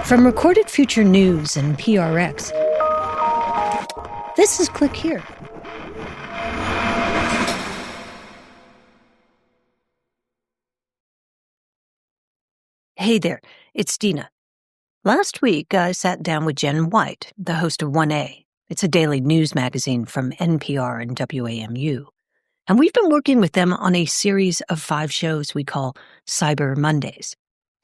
From Recorded Future News and PRX, this is Click Here. Hey there, it's Dina. Last week, I sat down with Jen White, the host of 1A. It's a daily news magazine from NPR and WAMU. And we've been working with them on a series of 5 shows we call Cyber Mondays.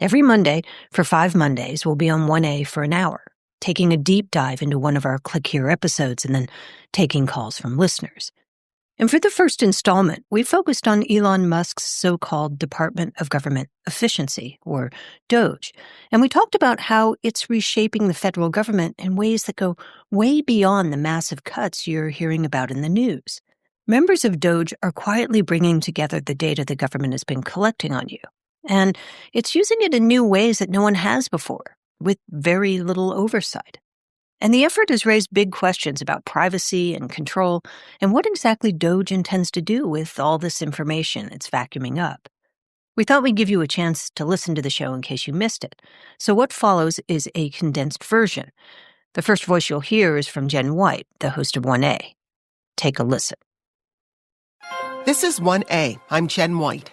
Every Monday, for 5 Mondays, we'll be on 1A for an hour, taking a deep dive into one of our Click Here episodes and then taking calls from listeners. And for the first installment, we focused on Elon Musk's so-called Department of Government Efficiency, or DOGE, and we talked about how it's reshaping the federal government in ways that go way beyond the massive cuts you're hearing about in the news. Members of DOGE are quietly bringing together the data the government has been collecting on you, and it's using it in new ways that no one has before, with very little oversight. And the effort has raised big questions about privacy and control and what exactly DOGE intends to do with all this information it's vacuuming up. We thought we'd give you a chance to listen to the show in case you missed it. So what follows is a condensed version. The first voice you'll hear is from Jen White, the host of 1A. Take a listen. This is 1A. I'm Jen White.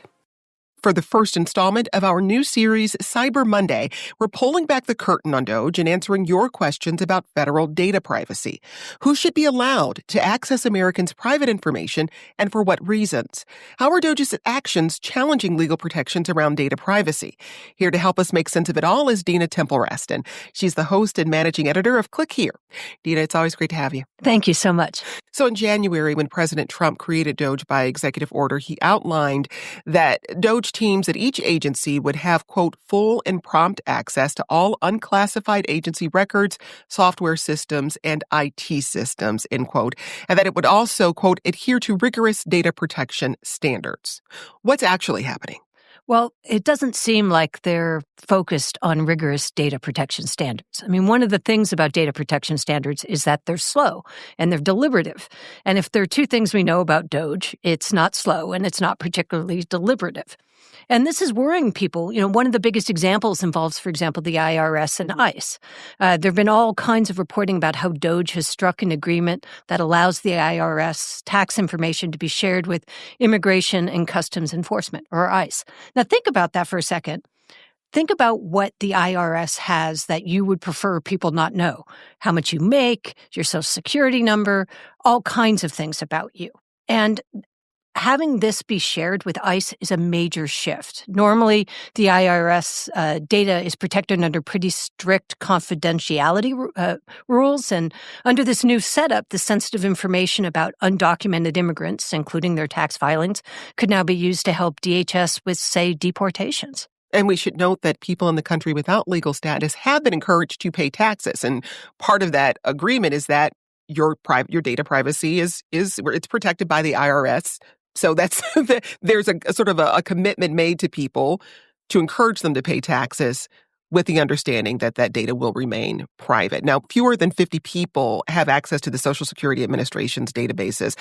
For the first installment of our new series, Cyber Monday, we're pulling back the curtain on DOGE and answering your questions about federal data privacy. Who should be allowed to access Americans' private information and for what reasons? How are DOGE's actions challenging legal protections around data privacy? Here to help us make sense of it all is Dina Temple-Raston. She's the host and managing editor of Click Here. Dina, it's always great to have you. Thank you so much. So in January, when President Trump created DOGE by executive order, he outlined that DOGE teams at each agency would have, quote, full and prompt access to all unclassified agency records, software systems, and IT systems, end quote, and that it would also, quote, adhere to rigorous data protection standards. What's actually happening? Well, it doesn't seem like they're focused on rigorous data protection standards. I mean, one of the things about data protection standards is that they're slow and they're deliberative. And if there are 2 things we know about DOGE, it's not slow and it's not particularly deliberative. And this is worrying people. You know, one of the biggest examples involves, for example, the IRS and ICE. There have been all kinds of reporting about how DOGE has struck an agreement that allows the IRS tax information to be shared with Immigration and Customs Enforcement, or ICE. Now, think about that for a second. Think about what the IRS has that you would prefer people not know. How much you make, your Social Security number, all kinds of things about you. And having this be shared with ICE is a major shift. Normally, the IRS data is protected under pretty strict confidentiality rules. And under this new setup, the sensitive information about undocumented immigrants, including their tax filings, could now be used to help DHS with, say, deportations. And we should note that people in the country without legal status have been encouraged to pay taxes. And part of that agreement is that your data privacy is it's protected by the IRS. So that's there's a sort of a commitment made to people to encourage them to pay taxes with the understanding that that data will remain private. Now, fewer than 50 people have access to the Social Security Administration's databases.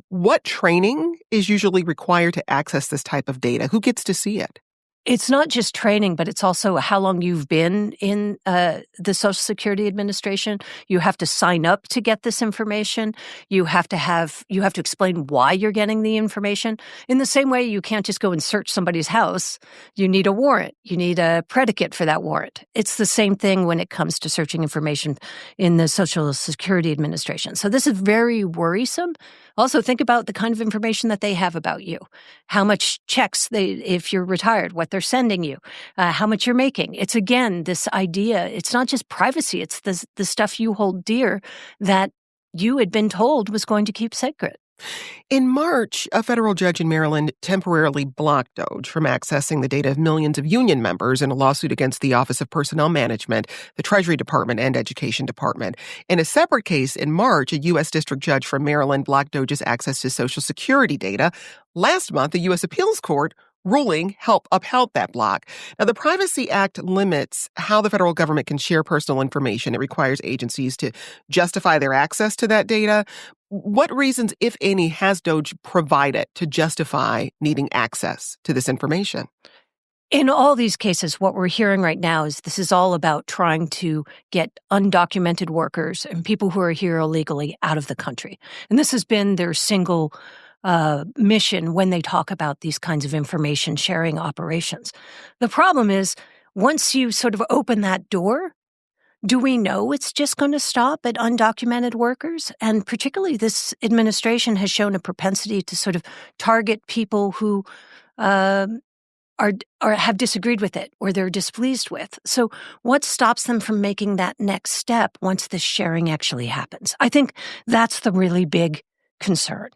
What training is usually required to access this type of data? Who gets to see it? It's not just training, but it's also how long you've been in the Social Security Administration. You have to sign up to get this information. You have to explain why you're getting the information. In the same way, you can't just go and search somebody's house. You need a warrant. You need a predicate for that warrant. It's the same thing when it comes to searching information in the Social Security Administration. So this is very worrisome. Also, think about the kind of information that they have about you, how much checks if you're retired, what they're sending you, how much you're making. It's, again, this idea, it's not just privacy, it's the stuff you hold dear that you had been told was going to keep secret. In March, a federal judge in Maryland temporarily blocked DOGE from accessing the data of millions of union members in a lawsuit against the Office of Personnel Management, the Treasury Department, and Education Department. In a separate case in March, a U.S. district judge from Maryland blocked DOGE's access to Social Security data. Last month, the U.S. Appeals Court ruling upheld that block. Now, the Privacy Act limits how the federal government can share personal information. It requires agencies to justify their access to that data. What reasons, if any, has DOGE provided to justify needing access to this information? In all these cases, what we're hearing right now is this is all about trying to get undocumented workers and people who are here illegally out of the country. And this has been their single mission when they talk about these kinds of information sharing operations. The problem is, once you sort of open that door, do we know it's just going to stop at undocumented workers? And particularly this administration has shown a propensity to sort of target people who have disagreed with it or they're displeased with. So what stops them from making that next step once the sharing actually happens? I think that's the really big concern.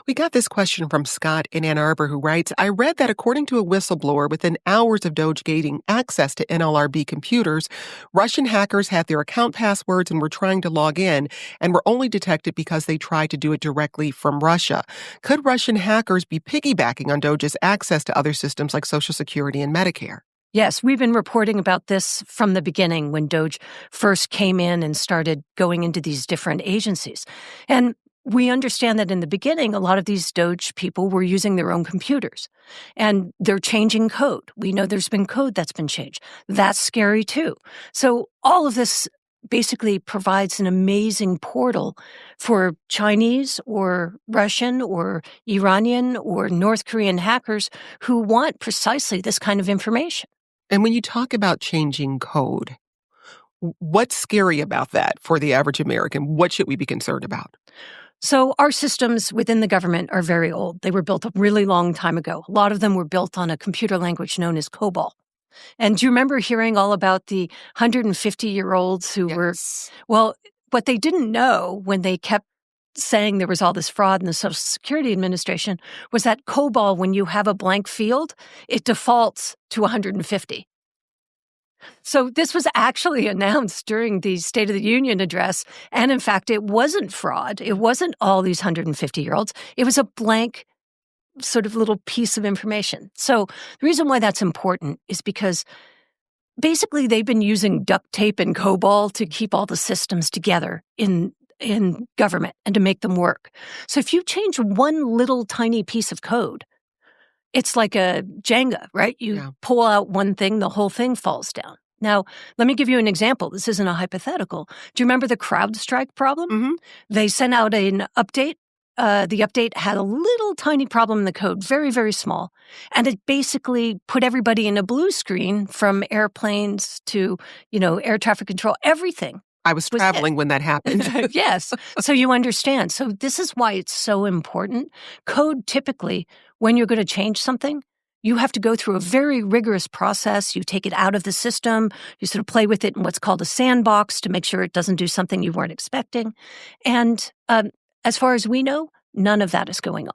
We got this question from Scott in Ann Arbor who writes, I read that according to a whistleblower, within hours of DOGE gaining access to NLRB computers, Russian hackers had their account passwords and were trying to log in and were only detected because they tried to do it directly from Russia. Could Russian hackers be piggybacking on DOGE's access to other systems like Social Security and Medicare? Yes, we've been reporting about this from the beginning when DOGE first came in and started going into these different agencies. And we understand that in the beginning, a lot of these DOGE people were using their own computers and they're changing code. We know there's been code that's been changed. That's scary too. So all of this basically provides an amazing portal for Chinese or Russian or Iranian or North Korean hackers who want precisely this kind of information. And when you talk about changing code, what's scary about that for the average American? What should we be concerned about? So our systems within the government are very old. They were built a really long time ago. A lot of them were built on a computer language known as COBOL. And do you remember hearing all about the 150-year-olds who were, well, what they didn't know when they kept saying there was all this fraud in the Social Security Administration was that COBOL, when you have a blank field, it defaults to 150. So this was actually announced during the State of the Union address. And in fact, it wasn't fraud. It wasn't all these 150-year-olds. It was a blank sort of little piece of information. So the reason why that's important is because basically they've been using duct tape and COBOL to keep all the systems together in government and to make them work. So if you change one little tiny piece of code, it's like a Jenga, right? You pull out one thing, the whole thing falls down. Now, let me give you an example. This isn't a hypothetical. Do you remember the CrowdStrike problem? Mm-hmm. They sent out an update. The update had a little tiny problem in the code, very, very small. And it basically put everybody in a blue screen from airplanes to, air traffic control, everything. I was traveling when that happened. Yes. So you understand. So this is why it's so important. Code typically, when you're going to change something, you have to go through a very rigorous process. You take it out of the system. You sort of play with it in what's called a sandbox to make sure it doesn't do something you weren't expecting. And as far as we know, none of that is going on.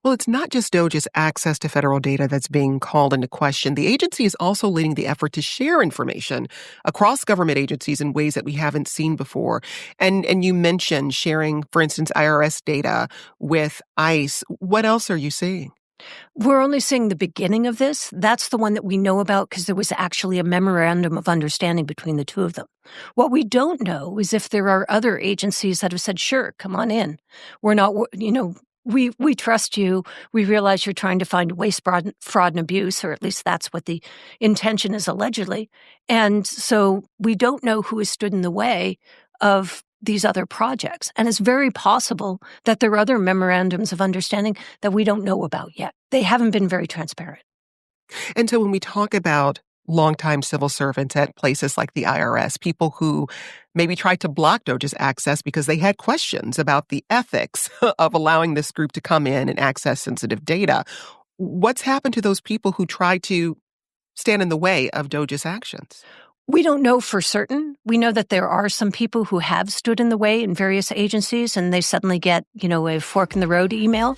Well, it's not just DOGE's access to federal data that's being called into question. The agency is also leading the effort to share information across government agencies in ways that we haven't seen before. And you mentioned sharing, for instance, IRS data with ICE. What else are you seeing? We're only seeing the beginning of this. That's the one that we know about because there was actually a memorandum of understanding between the two of them. What we don't know is if there are other agencies that have said, sure, come on in. We're not, we trust you. We realize you're trying to find waste, fraud, and abuse, or at least that's what the intention is allegedly. And so we don't know who has stood in the way of these other projects. And it's very possible that there are other memorandums of understanding that we don't know about yet. They haven't been very transparent. And so when we talk about longtime civil servants at places like the IRS, people who maybe tried to block DOGE's access because they had questions about the ethics of allowing this group to come in and access sensitive data, what's happened to those people who tried to stand in the way of DOGE's actions? We don't know for certain. We know that there are some people who have stood in the way in various agencies and they suddenly get, a fork in the road email.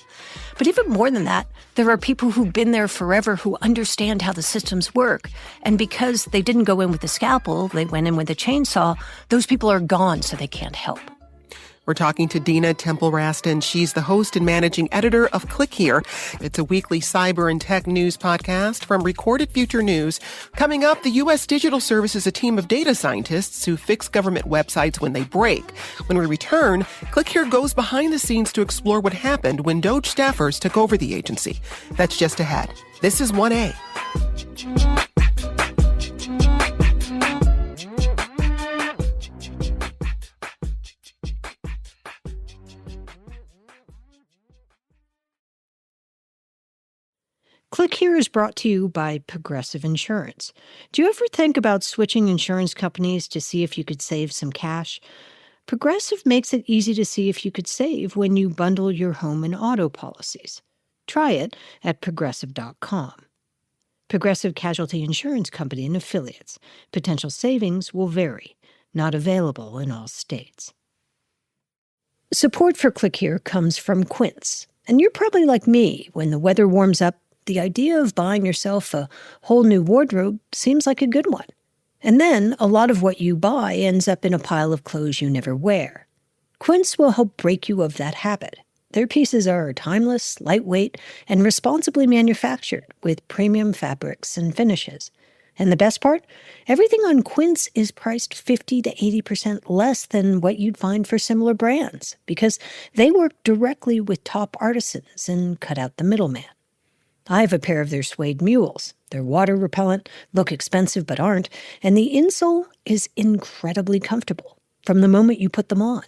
But even more than that, there are people who've been there forever who understand how the systems work. And because they didn't go in with a scalpel, they went in with a chainsaw, those people are gone so they can't help. We're talking to Dina Temple-Raston. She's the host and managing editor of Click Here. It's a weekly cyber and tech news podcast from Recorded Future News. Coming up, the U.S. Digital Service is a team of data scientists who fix government websites when they break. When we return, Click Here goes behind the scenes to explore what happened when DOGE staffers took over the agency. That's just ahead. This is 1A. Here is brought to you by Progressive Insurance. Do you ever think about switching insurance companies to see if you could save some cash? Progressive makes it easy to see if you could save when you bundle your home and auto policies. Try it at Progressive.com. Progressive Casualty Insurance Company and Affiliates. Potential savings will vary. Not available in all states. Support for Click Here comes from Quince. And you're probably like me. When the weather warms up, the idea of buying yourself a whole new wardrobe seems like a good one. And then a lot of what you buy ends up in a pile of clothes you never wear. Quince will help break you of that habit. Their pieces are timeless, lightweight, and responsibly manufactured with premium fabrics and finishes. And the best part? Everything on Quince is priced 50 to 80% less than what you'd find for similar brands because they work directly with top artisans and cut out the middleman. I have a pair of their suede mules. They're water repellent, look expensive but aren't, and the insole is incredibly comfortable from the moment you put them on.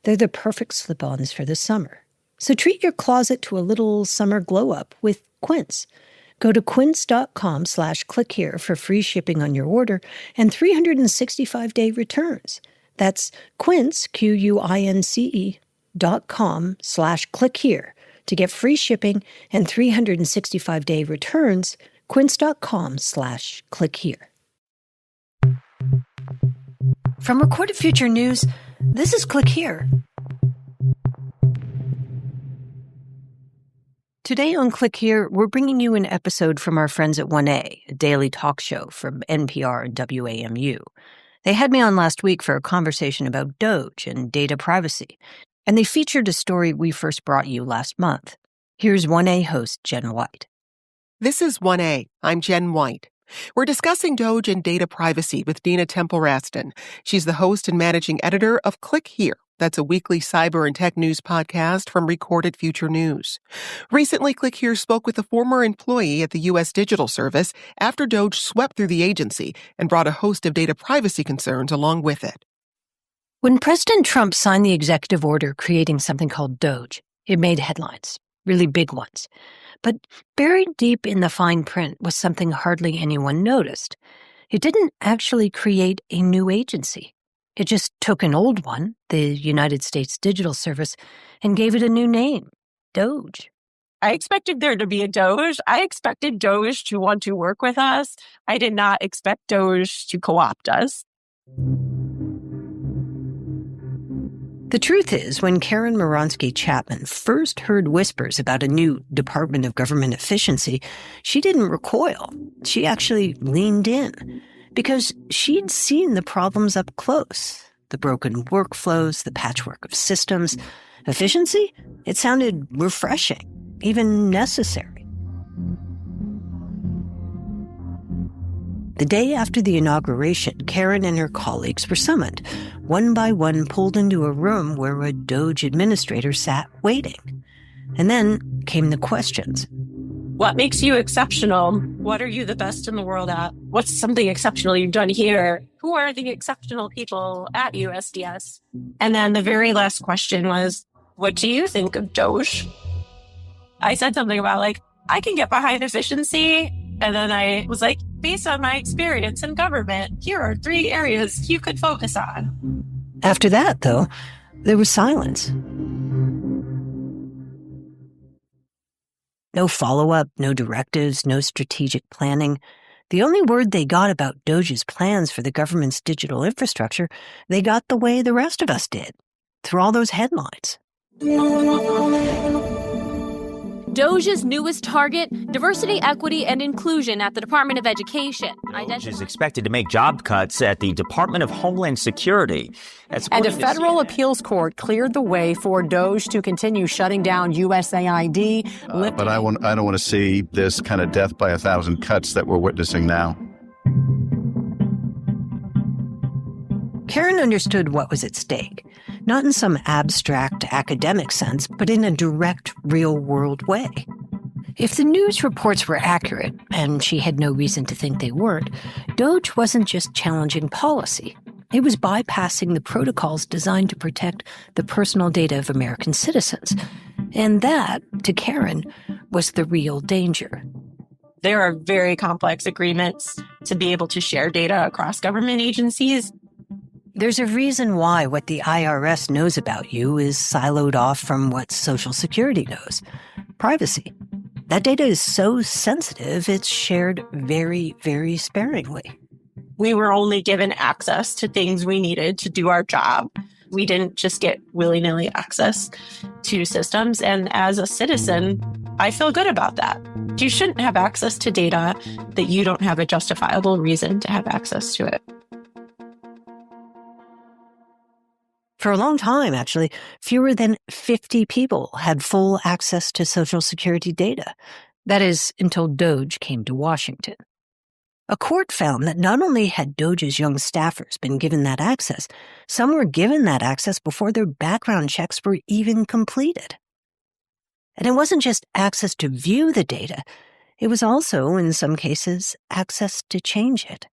They're the perfect slip-ons for the summer. So treat your closet to a little summer glow-up with Quince. Go to quince.com/clickhere for free shipping on your order and 365-day returns. That's Quince, QUINCE.com/clickhere to get free shipping and 365-day returns. Quince.com/clickhere. From Recorded Future News, this is Click Here. Today on Click Here, we're bringing you an episode from our friends at 1A, a daily talk show from NPR and WAMU. They had me on last week for a conversation about DOGE and data privacy, and they featured a story we first brought you last month. Here's 1A host Jen White. This is 1A. I'm Jen White. We're discussing DOGE and data privacy with Dina Temple-Raston. She's the host and managing editor of Click Here. That's a weekly cyber and tech news podcast from Recorded Future News. Recently, Click Here spoke with a former employee at the U.S. Digital Service after DOGE swept through the agency and brought a host of data privacy concerns along with it. When President Trump signed the executive order creating something called DOGE, it made headlines, really big ones. But buried deep in the fine print was something hardly anyone noticed. It didn't actually create a new agency. It just took an old one, the United States Digital Service, and gave it a new name, DOGE. I expected there to be a DOGE. I expected DOGE to want to work with us. I did not expect DOGE to co-opt us. The truth is, when Karen Moronsky Chapman first heard whispers about a new Department of Government Efficiency, she didn't recoil. She actually leaned in. Because she'd seen the problems up close, the broken workflows, the patchwork of systems. Efficiency? It sounded refreshing, even necessary. The day after the inauguration, Karen and her colleagues were summoned, one by one pulled into a room where a DOGE administrator sat waiting. And then came the questions. What makes you exceptional? What are you the best in the world at? What's something exceptional you've done here? Who are the exceptional people at USDS? And then the very last question was, what do you think of DOGE? I said something about I can get behind efficiency. And then I was like, based on my experience in government, here are 3 areas you could focus on. After that, though, there was silence. No follow-up, no directives, no strategic planning. The only word they got about DOGE's plans for the government's digital infrastructure, they got the way the rest of us did, through all those headlines. DOGE's newest target, diversity, equity, and inclusion at the Department of Education. DOGE is expected to make job cuts at the Department of Homeland Security. And a federal appeals court cleared the way for DOGE to continue shutting down USAID. But I don't want to see this kind of death by 1,000 cuts that we're witnessing now. Karen understood what was at stake, not in some abstract academic sense, but in a direct, real-world way. If the news reports were accurate, and she had no reason to think they weren't, DOGE wasn't just challenging policy. It was bypassing the protocols designed to protect the personal data of American citizens. And that, to Karen, was the real danger. There are very complex agreements to be able to share data across government agencies. There's a reason why what the IRS knows about you is siloed off from what Social Security knows. Privacy. That data is so sensitive, it's shared very, very sparingly. We were only given access to things we needed to do our job. We didn't just get willy-nilly access to systems. And as a citizen, I feel good about that. You shouldn't have access to data that you don't have a justifiable reason to have access to it. For a long time, actually, fewer than 50 people had full access to Social Security data. That is, until DOGE came to Washington. A court found that not only had DOGE's young staffers been given that access, some were given that access before their background checks were even completed. And it wasn't just access to view the data, it was also, in some cases, access to change it.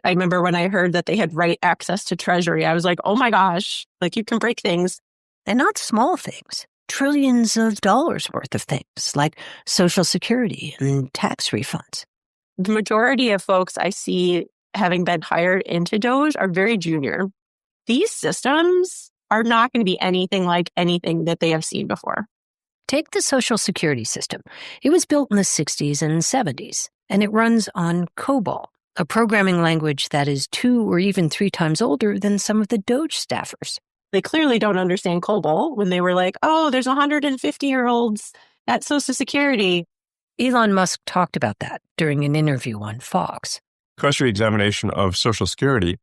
I remember when I heard that they had write access to Treasury, I was like, oh my gosh, like you can break things. And not small things, trillions of dollars worth of things, like Social Security and tax refunds. The majority of folks I see having been hired into DOGE are very junior. These systems are not going to be anything like anything that they have seen before. Take the Social Security system. It was built in the 60s and 70s, and it runs on COBOL, a programming language that is 2 or even 3 times older than some of the DOGE staffers. They clearly don't understand COBOL when they were like, oh, there's 150-year-olds at Social Security. Elon Musk talked about that during an interview on Fox. Cursory examination of Social Security,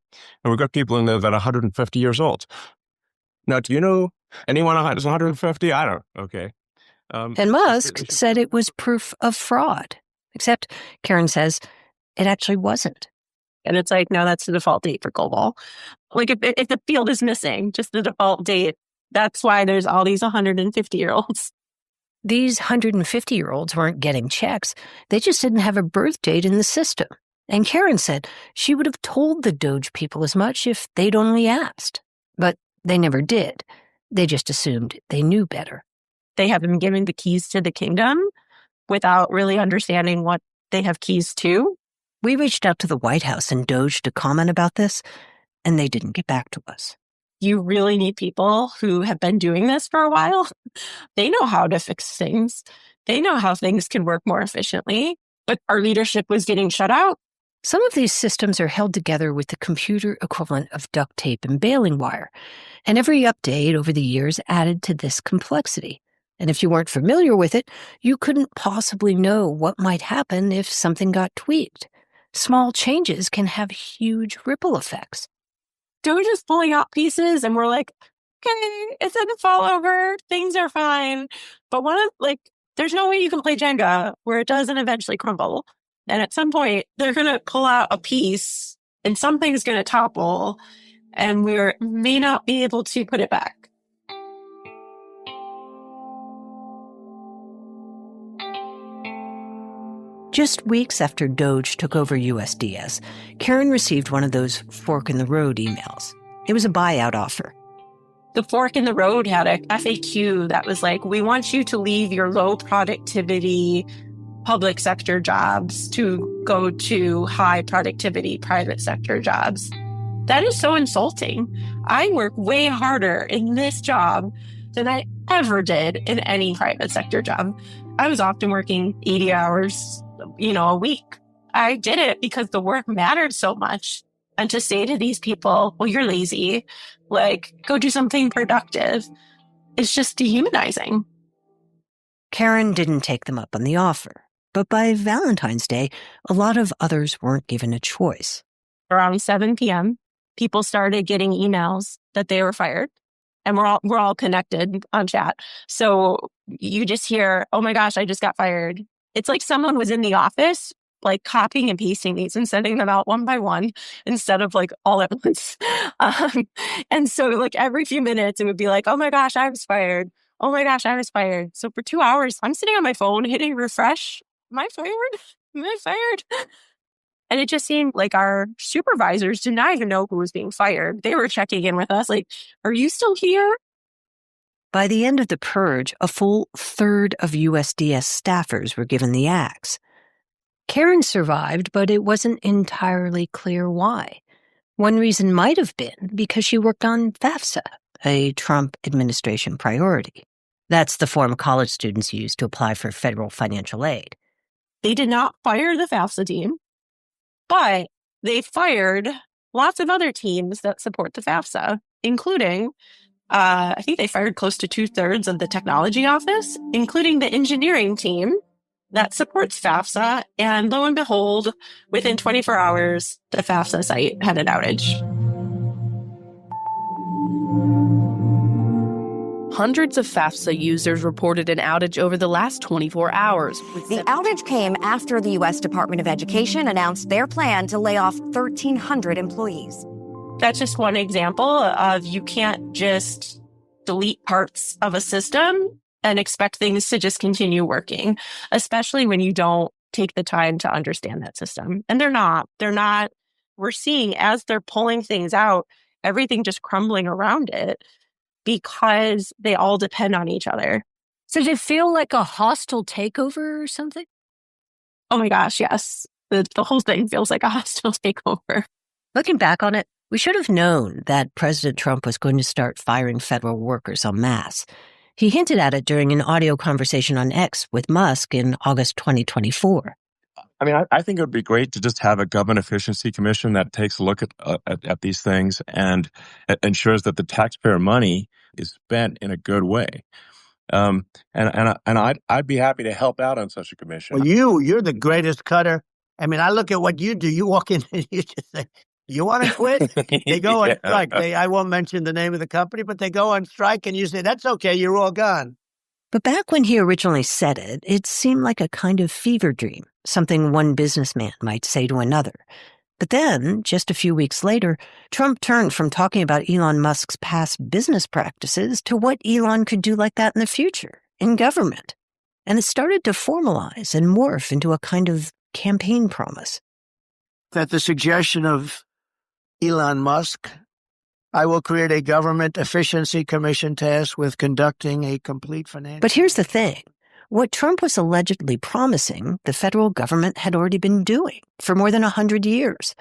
and we've got people in there that are 150 years old. Now, do you know anyone that's 150? I don't. Okay. And Musk said it was proof of fraud, except Karen says it actually wasn't. And it's like, no, that's the default date for COBOL. Like if the field is missing, just the default date, that's why there's all these 150-year-olds. These 150-year-olds weren't getting checks. They just didn't have a birth date in the system. And Karen said she would have told the DOGE people as much if they'd only asked. But they never did. They just assumed they knew better. They have been given the keys to the kingdom without really understanding what they have keys to. We reached out to the White House and DOGE to comment about this, and they didn't get back to us. You really need people who have been doing this for a while. They know how to fix things. They know how things can work more efficiently. But our leadership was getting shut out. Some of these systems are held together with the computer equivalent of duct tape and baling wire, and every update over the years added to this complexity. And if you weren't familiar with it, you couldn't possibly know what might happen if something got tweaked. Small changes can have huge ripple effects. DOGE is pulling out pieces, and we're like, okay, it's in the fall over. Things are fine. But there's no way you can play Jenga where it doesn't eventually crumble. And at some point, they're going to pull out a piece, and something's going to topple, and we may not be able to put it back. Just weeks after DOGE took over USDS, Karen received one of those fork-in-the-road emails. It was a buyout offer. The fork in the road had a FAQ that was like, we want you to leave your low productivity public sector jobs to go to high productivity private sector jobs. That is so insulting. I work way harder in this job than I ever did in any private sector job. I was often working 80 hours, a week. I did it because the work mattered so much. And to say to these people, well, you're lazy, go do something productive, it's just dehumanizing. Karen didn't take them up on the offer. But by Valentine's Day, a lot of others weren't given a choice. Around 7 p.m., people started getting emails that they were fired. And we're all connected on chat. So you just hear, oh my gosh, I just got fired. It's like someone was in the office, copying and pasting these and sending them out one by one instead of all at once. And so every few minutes it would be like, oh my gosh, I was fired. Oh my gosh, I was fired. So for 2 hours, I'm sitting on my phone hitting refresh. Am I fired? Am I fired? And it just seemed like our supervisors did not even know who was being fired. They were checking in with us are you still here? By the end of the purge, a full third of USDS staffers were given the axe. Karen survived, but it wasn't entirely clear why. One reason might have been because she worked on FAFSA, a Trump administration priority. That's the form college students use to apply for federal financial aid. They did not fire the FAFSA team, but they fired lots of other teams that support the FAFSA, including, I think they fired close to 2/3 of the technology office, including the engineering team that supports FAFSA. And lo and behold, within 24 hours, the FAFSA site had an outage. Hundreds of FAFSA users reported an outage over the last 24 hours. The outage came after the U.S. Department of Education announced their plan to lay off 1,300 employees. That's just one example of you can't just delete parts of a system and expect things to just continue working, especially when you don't take the time to understand that system. And they're not. We're seeing as they're pulling things out, everything just crumbling around it because they all depend on each other. So did it feel like a hostile takeover or something? Oh my gosh, yes. The whole thing feels like a hostile takeover. Looking back on it, we should have known that President Trump was going to start firing federal workers en masse. He hinted at it during an audio conversation on X with Musk in August 2024. I mean, I think it would be great to just have a government efficiency commission that takes a look at these things and ensures that the taxpayer money is spent in a good way. And I'd be happy to help out on such a commission. Well, you're the greatest cutter. I mean, I look at what you do. You walk in and you just say, "You want to quit?" They go on strike. I won't mention the name of the company, but they go on strike, and you say, "That's okay. You're all gone." But back when he originally said it, it seemed like a kind of fever dream, something one businessman might say to another. But then, just a few weeks later, Trump turned from talking about Elon Musk's past business practices to what Elon could do like that in the future, in government. And it started to formalize and morph into a kind of campaign promise. At the suggestion of Elon Musk, I will create a government efficiency commission tasked with conducting a complete financial... But here's the thing. What Trump was allegedly promising, the federal government had already been doing for more than 100 years.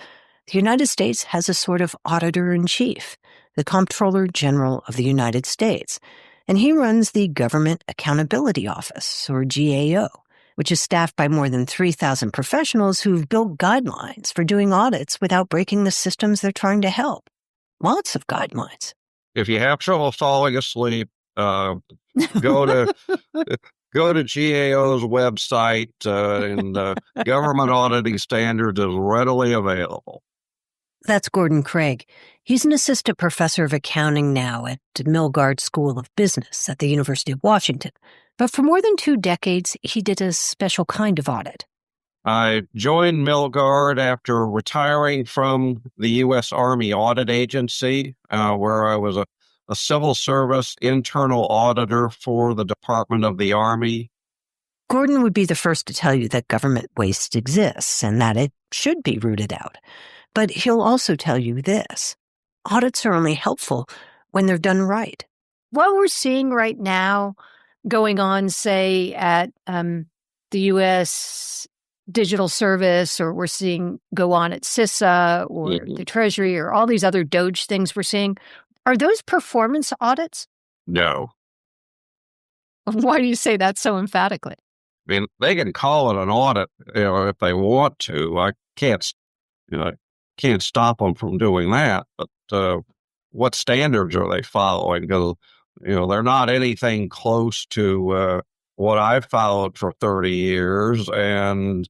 The United States has a sort of auditor-in-chief, the Comptroller General of the United States, and he runs the Government Accountability Office, or GAO, which is staffed by more than 3,000 professionals who've built guidelines for doing audits without breaking the systems they're trying to help. Lots of guidelines. If you have trouble falling asleep, go to GAO's website, and government auditing standards is readily available. That's Gordon Craig. He's an assistant professor of accounting now at Milgard School of Business at the University of Washington. But for more than 2 decades, he did a special kind of audit. I joined Milgard after retiring from the U.S. Army Audit Agency, where I was a civil service internal auditor for the Department of the Army. Gordon would be the first to tell you that government waste exists and that it should be rooted out. But he'll also tell you this. Audits are only helpful when they're done right. What we're seeing right now going on, say, at the U.S. Digital Service, or we're seeing go on at CISA or the Treasury or all these other DOGE things we're seeing, are those performance audits? No. Why do you say that so emphatically? I mean, they can call it an audit, if they want to. I can't stop them from doing that. But what standards are they following? Because they're not anything close to what I've followed for 30 years, and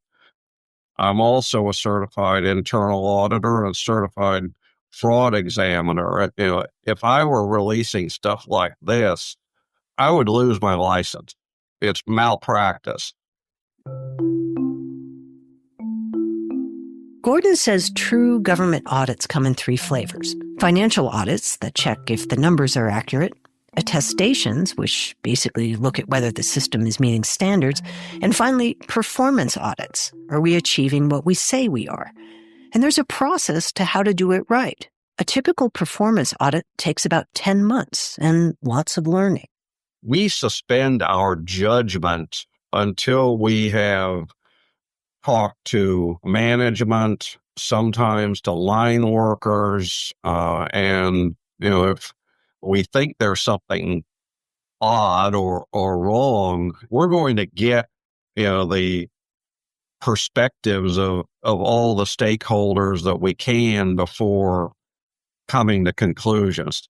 I'm also a certified internal auditor and certified fraud examiner. If I were releasing stuff like this, I would lose my license. It's malpractice. Gordon says true government audits come in 3 flavors. Financial audits that check if the numbers are accurate, attestations, which basically look at whether the system is meeting standards, and finally, performance audits. Are we achieving what we say we are? And there's a process to how to do it right. A typical performance audit takes about 10 months and lots of learning. We suspend our judgment until we have talk to management, sometimes to line workers, and if we think there's something odd or wrong, we're going to get the perspectives of all the stakeholders that we can before coming to conclusions.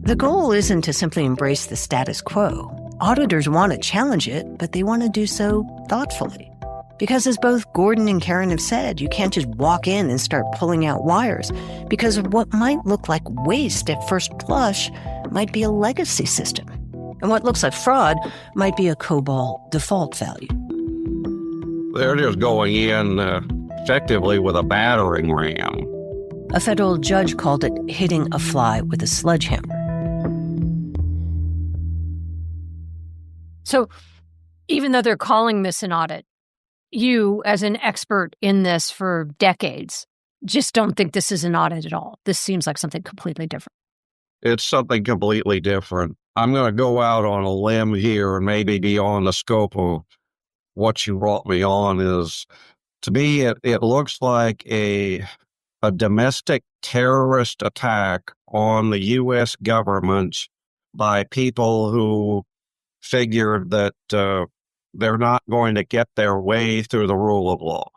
The goal isn't to simply embrace the status quo. Auditors want to challenge it, but they want to do so thoughtfully. Because as both Gordon and Karen have said, you can't just walk in and start pulling out wires, because what might look like waste at first blush might be a legacy system. And what looks like fraud might be a COBOL default value. They're just going in effectively with a battering ram. A federal judge called it hitting a fly with a sledgehammer. So even though they're calling this an audit, you, as an expert in this for decades, just don't think this is an audit at all. This seems like something completely different. It's something completely different. I'm going to go out on a limb here and maybe beyond the scope of what you brought me on is, to me, it looks like a domestic terrorist attack on the U.S. government by people who figured that they're not going to get their way through the rule of law.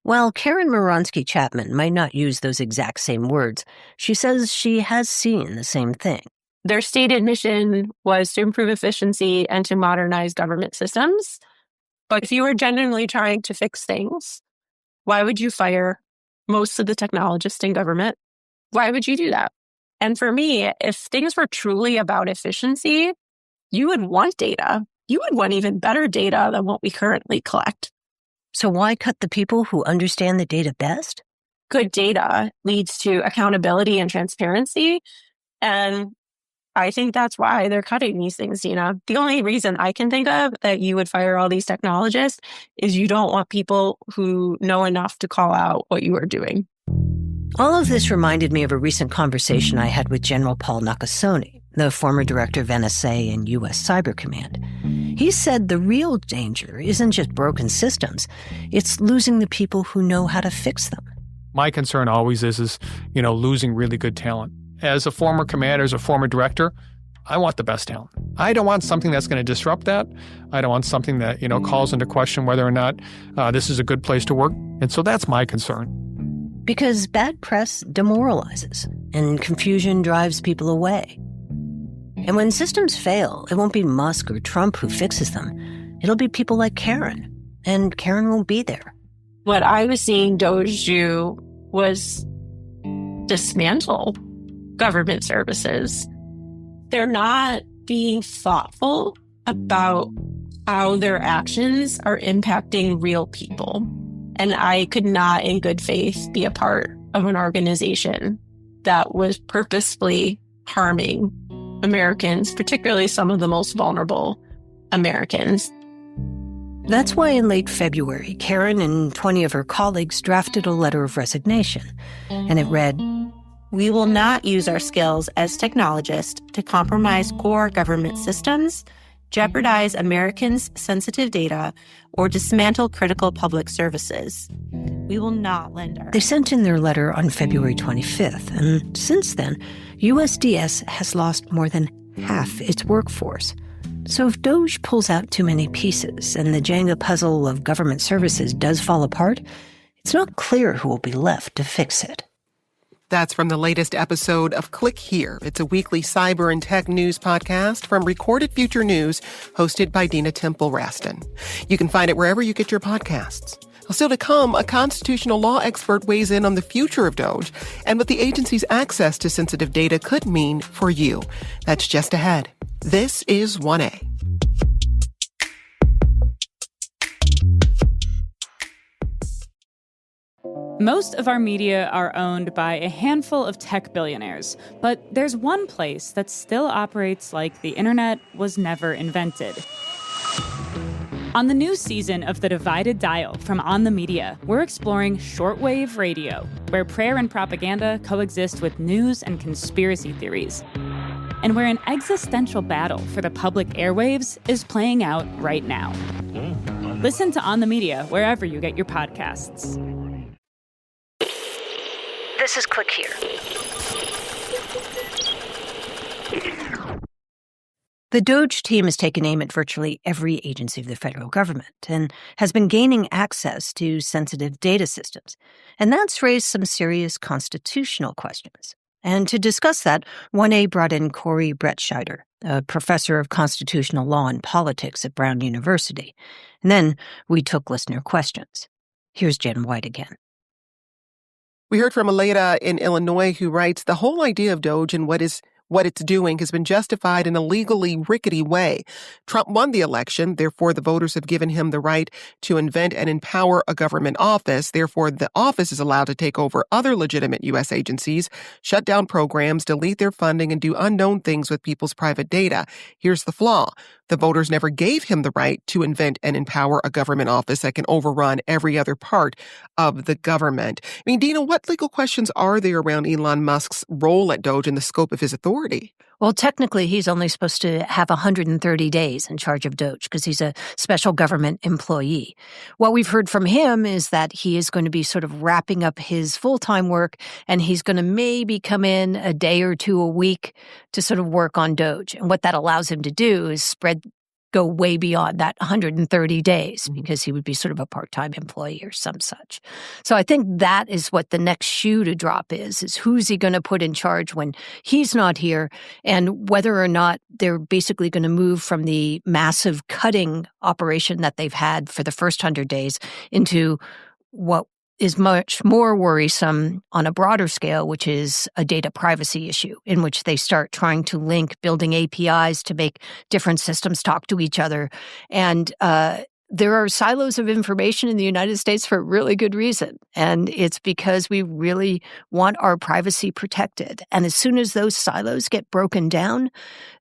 While Karen Moronsky-Chapman might not use those exact same words, she says she has seen the same thing. Their stated mission was to improve efficiency and to modernize government systems. But if you were genuinely trying to fix things, why would you fire most of the technologists in government? Why would you do that? And for me, if things were truly about efficiency, you would want data. You would want even better data than what we currently collect. So why cut the people who understand the data best? Good data leads to accountability and transparency. And I think that's why they're cutting these things, Dina. The only reason I can think of that you would fire all these technologists is you don't want people who know enough to call out what you are doing. All of this reminded me of a recent conversation I had with General Paul Nakasone, the former director of NSA and U.S. Cyber Command. He said the real danger isn't just broken systems, it's losing the people who know how to fix them. My concern always is losing really good talent. As a former commander, as a former director, I want the best talent. I don't want something that's going to disrupt that. I don't want something that, calls into question whether or not this is a good place to work. And so that's my concern. Because bad press demoralizes, and confusion drives people away. And when systems fail, it won't be Musk or Trump who fixes them. It'll be people like Karen, and Karen won't be there. What I was seeing DOGE do was dismantle government services. They're not being thoughtful about how their actions are impacting real people. And I could not, in good faith, be a part of an organization that was purposefully harming Americans, particularly some of the most vulnerable Americans. That's why in late February, Karen and 20 of her colleagues drafted a letter of resignation. And it read, "We will not use our skills as technologists to compromise core government systems, jeopardize Americans' sensitive data, or dismantle critical public services. We will not lend our..." They sent in their letter on February 25th, and since then, USDS has lost more than half its workforce. So if DOGE pulls out too many pieces and the Jenga puzzle of government services does fall apart, it's not clear who will be left to fix it. That's from the latest episode of Click Here. It's a weekly cyber and tech news podcast from Recorded Future News, hosted by Dina Temple-Raston. You can find it wherever you get your podcasts. Still to come, a constitutional law expert weighs in on the future of DOGE and what the agency's access to sensitive data could mean for you. That's just ahead. This is 1A. Most of our media are owned by a handful of tech billionaires, but there's one place that still operates like the internet was never invented. On the new season of The Divided Dial from On the Media, we're exploring shortwave radio, where prayer and propaganda coexist with news and conspiracy theories. and where an existential battle for the public airwaves is playing out right now. Listen to On the Media wherever you get your podcasts. This is Click Here. The DOGE team has taken aim at virtually every agency of the federal government and has been gaining access to sensitive data systems. And that's raised some serious constitutional questions. And to discuss that, 1A brought in Corey Brettscheider, a professor of constitutional law and politics at Brown University. And then we took listener questions. Here's Jen White again. We heard from Aleda in Illinois, who writes, the whole idea of DOGE and what it's doing has been justified in a legally rickety way. Trump won the election, therefore the voters have given him the right to invent and empower a government office. Therefore, the office is allowed to take over other legitimate U.S. agencies, shut down programs, delete their funding, and do unknown things with people's private data. Here's the flaw. The voters never gave him the right to invent and empower a government office that can overrun every other part of the government. I mean, Dina, what legal questions are there around Elon Musk's role at DOGE and the scope of his authority? Well, technically, he's only supposed to have 130 days in charge of DOGE because he's a special government employee. What we've heard from him is that he is going to be sort of wrapping up his full-time work, and he's going to maybe come in a day or two a week to sort of work on DOGE. And what that allows him to do is go way beyond that 130 days because he would be sort of a part-time employee or some such. So I think that is what the next shoe to drop is who's he going to put in charge when he's not here, and whether or not they're basically going to move from the massive cutting operation that they've had for the first 100 days into what is much more worrisome on a broader scale, which is a data privacy issue, in which they start trying to link building APIs to make different systems talk to each other. And there are silos of information in the United States for a really good reason. And it's because we really want our privacy protected. And as soon as those silos get broken down,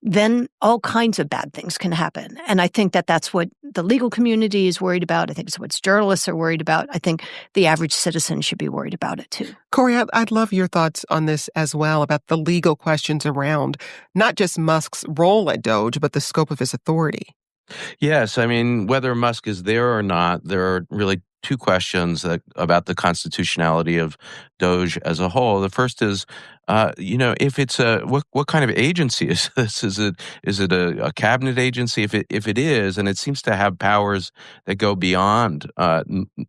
then all kinds of bad things can happen. And I think that that's what the legal community is worried about. I think it's what journalists are worried about. I think the average citizen should be worried about it too. Corey, I'd love your thoughts on this as well, about the legal questions around not just Musk's role at DOGE, but the scope of his authority. Yes, I mean, whether Musk is there or not, there are really two questions about the constitutionality of DOGE as a whole. The first is, if it's what kind of agency is this? Is it a cabinet agency? If it is, and it seems to have powers that go beyond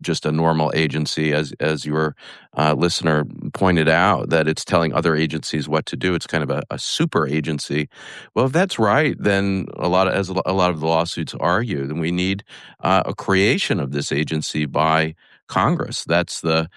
just a normal agency, as your listener pointed out, that it's telling other agencies what to do. It's kind of a super agency. Well, if that's right, then a lot of the lawsuits argue, then we need a creation of this agency by Congress. That's the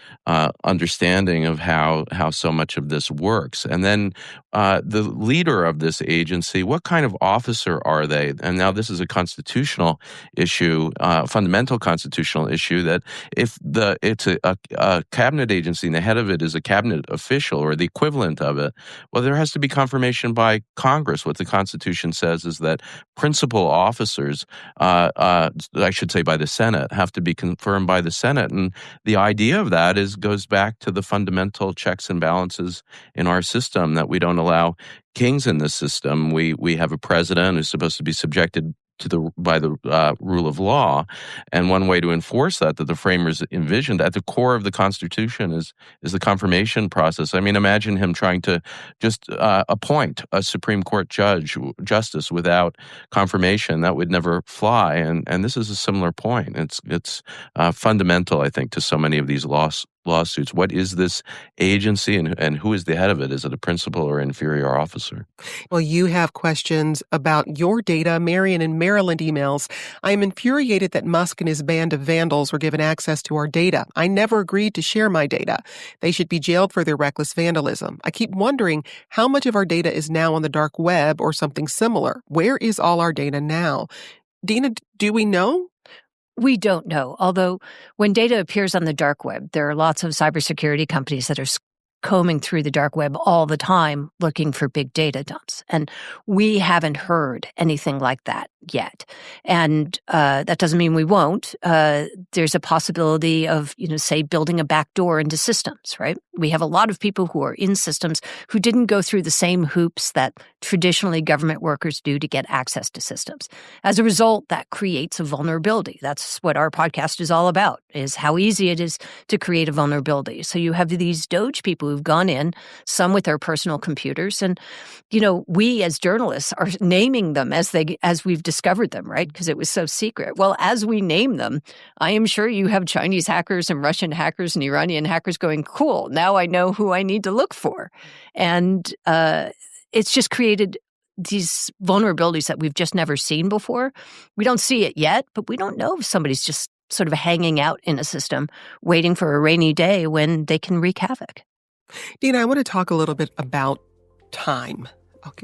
understanding of how so much of this works. And then the leader of this agency, what kind of officer are they? And now this is a constitutional issue, fundamental constitutional issue, that if it's a cabinet agency and the head of it is a cabinet official or the equivalent of it, well, there has to be confirmation by Congress. What the Constitution says is that principal officers, I should say by the Senate, have to be confirmed by the Senate. And the idea of that goes back to the fundamental checks and balances in our system, that we don't allow kings in the system. We have a president who's supposed to be subjected by the rule of law, and one way to enforce that the framers envisioned at the core of the Constitution is the confirmation process. I mean, imagine him trying to just appoint a Supreme Court justice without confirmation. That would never fly, and this is a similar point. It's fundamental, I think, to so many of these lawsuits. What is this agency, and who is the head of it? Is it a principal or inferior officer? Well, you have questions about your data. Marion in Maryland emails, I am infuriated that Musk and his band of vandals were given access to our data. I never agreed to share my data. They should be jailed for their reckless vandalism. I keep wondering how much of our data is now on the dark web or something similar. Where is all our data now? Dina, do we know? We don't know, although when data appears on the dark web, there are lots of cybersecurity companies that are combing through the dark web all the time looking for big data dumps. And we haven't heard anything like that yet. And that doesn't mean we won't. There's a possibility of, say, building a backdoor into systems, right? We have a lot of people who are in systems who didn't go through the same hoops that traditionally government workers do to get access to systems. As a result, that creates a vulnerability. That's what our podcast is all about, is how easy it is to create a vulnerability. So you have these DOGE people who've gone in, some with their personal computers, and, we as journalists are naming them as we've discovered them, right? Because it was so secret. Well, as we name them, I am sure you have Chinese hackers and Russian hackers and Iranian hackers going, cool, now I know who I need to look for. And it's just created these vulnerabilities that we've just never seen before. We don't see it yet, but we don't know if somebody's just sort of hanging out in a system, waiting for a rainy day when they can wreak havoc. Dina, I want to talk a little bit about time,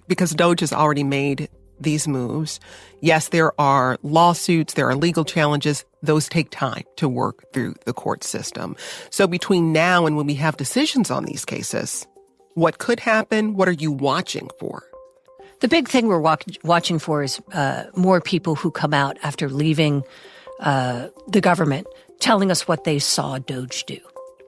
because DOGE has already made these moves. Yes, there are lawsuits, there are legal challenges. Those take time to work through the court system. So between now and when we have decisions on these cases, what could happen? What are you watching for? The big thing we're watching for is more people who come out after leaving the government telling us what they saw DOGE do.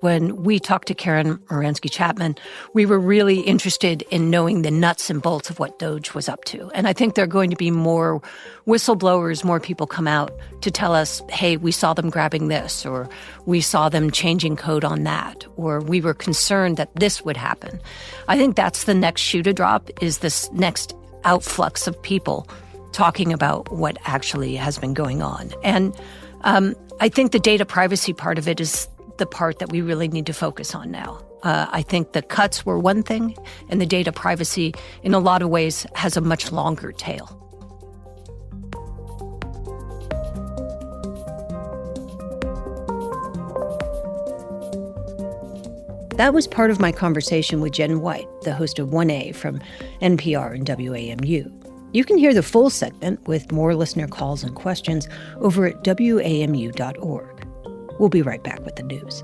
When we talked to Karen Moransky-Chapman, we were really interested in knowing the nuts and bolts of what DOGE was up to. And I think there are going to be more whistleblowers, more people come out to tell us, hey, we saw them grabbing this, or we saw them changing code on that, or we were concerned that this would happen. I think that's the next shoe to drop, is this next outflux of people talking about what actually has been going on. And I think the data privacy part of it is the part that we really need to focus on now. I think the cuts were one thing, and the data privacy, in a lot of ways, has a much longer tail. That was part of my conversation with Jen White, the host of 1A from NPR and WAMU. You can hear the full segment with more listener calls and questions over at WAMU.org. We'll be right back with the news.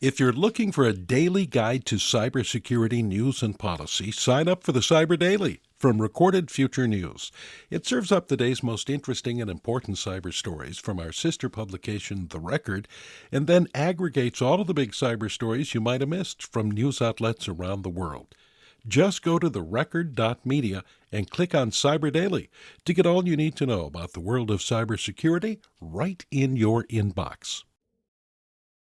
If you're looking for a daily guide to cybersecurity news and policy, sign up for the Cyber Daily from Recorded Future News. It serves up the day's most interesting and important cyber stories from our sister publication, The Record, and then aggregates all of the big cyber stories you might have missed from news outlets around the world. Just go to therecord.media and click on Cyber Daily to get all you need to know about the world of cybersecurity right in your inbox.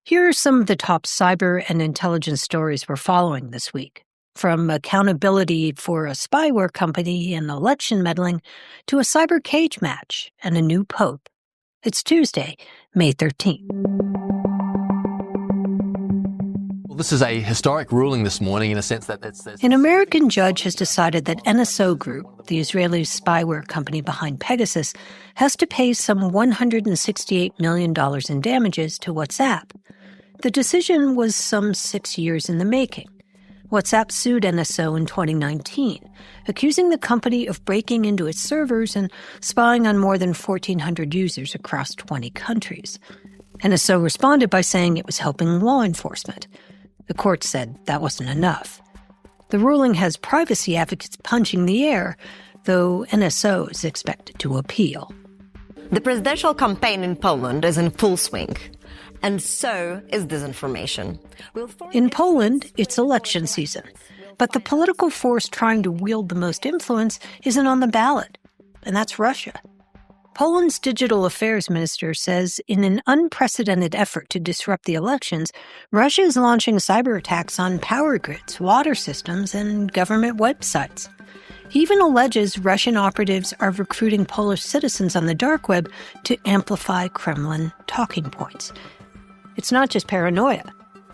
Here are some of the top cyber and intelligence stories we're following this week. From accountability for a spyware company and election meddling to a cyber cage match and a new pope. It's Tuesday, May 13th. Well, this is a historic ruling this morning in a sense that An American judge has decided that NSO Group, the Israeli spyware company behind Pegasus, has to pay some $168 million in damages to WhatsApp. The decision was some 6 years in the making. WhatsApp sued NSO in 2019, accusing the company of breaking into its servers and spying on more than 1,400 users across 20 countries. NSO responded by saying it was helping law enforcement. The court said that wasn't enough. The ruling has privacy advocates punching the air, though NSO is expected to appeal. The presidential campaign in Poland is in full swing. And so is disinformation. In Poland, it's election season. But the political force trying to wield the most influence isn't on the ballot, and that's Russia. Poland's digital affairs minister says in an unprecedented effort to disrupt the elections, Russia is launching cyber attacks on power grids, water systems, and government websites. He even alleges Russian operatives are recruiting Polish citizens on the dark web to amplify Kremlin talking points. It's not just paranoia.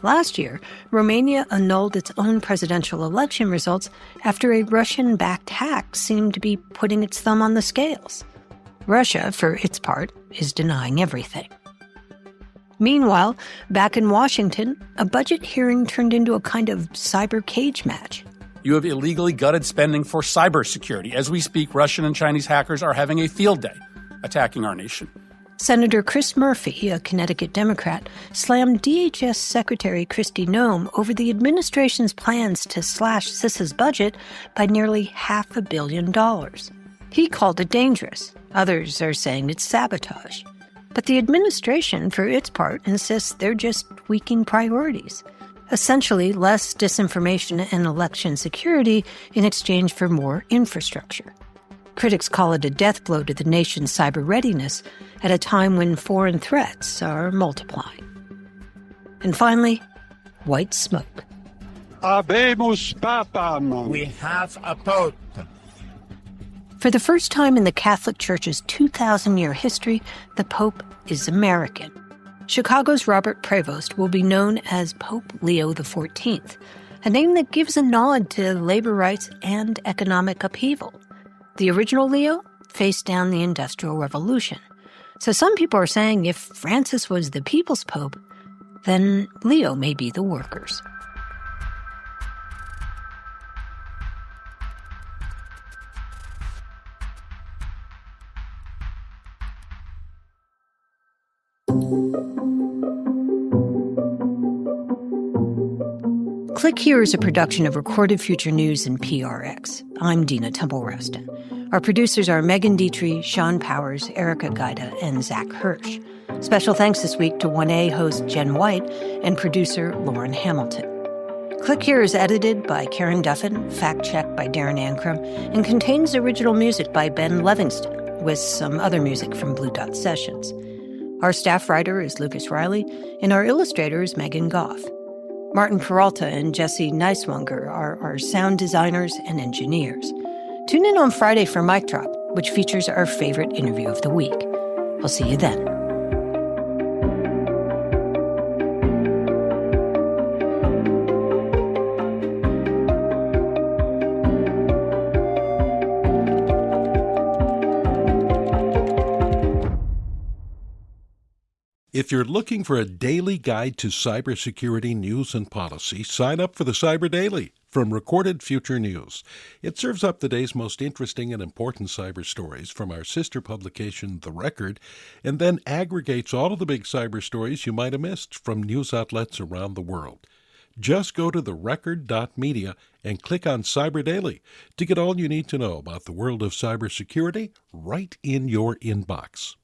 Last year, Romania annulled its own presidential election results after a Russian-backed hack seemed to be putting its thumb on the scales. Russia, for its part, is denying everything. Meanwhile, back in Washington, a budget hearing turned into a kind of cyber cage match. You have illegally gutted spending for cybersecurity. As we speak, Russian and Chinese hackers are having a field day attacking our nation. Senator Chris Murphy, a Connecticut Democrat, slammed DHS Secretary Kristi Noem over the administration's plans to slash CISA's budget by nearly $500 million. He called it dangerous. Others are saying it's sabotage. But the administration, for its part, insists they're just tweaking priorities. Essentially, less disinformation and election security in exchange for more infrastructure. Critics call it a death blow to the nation's cyber readiness at a time when foreign threats are multiplying. And finally, white smoke. Habemus Papam. We have a pope. For the first time in the Catholic Church's 2,000-year history, the Pope is American. Chicago's Robert Prevost will be known as Pope Leo XIV, a name that gives a nod to labor rights and economic upheaval. The original Leo faced down the Industrial Revolution. So some people are saying if Francis was the people's pope, then Leo may be the workers. Click Here is a production of Recorded Future News and PRX. I'm Dina Temple-Raston. Our producers are Megan Dietrich, Sean Powers, Erica Gaida, and Zach Hirsch. Special thanks this week to 1A host Jen White and producer Lauren Hamilton. Click Here is edited by Karen Duffin, fact-checked by Darren Ankrum, and contains original music by Ben Levingston, with some other music from Blue Dot Sessions. Our staff writer is Lucas Riley, and our illustrator is Megan Goff. Martin Peralta and Jesse Neiswanger are our sound designers and engineers. Tune in on Friday for Mic Drop, which features our favorite interview of the week. I'll see you then. If you're looking for a daily guide to cybersecurity news and policy, sign up for the Cyber Daily from Recorded Future News. It serves up the day's most interesting and important cyber stories from our sister publication, The Record, and then aggregates all of the big cyber stories you might have missed from news outlets around the world. Just go to therecord.media and click on Cyber Daily to get all you need to know about the world of cybersecurity right in your inbox.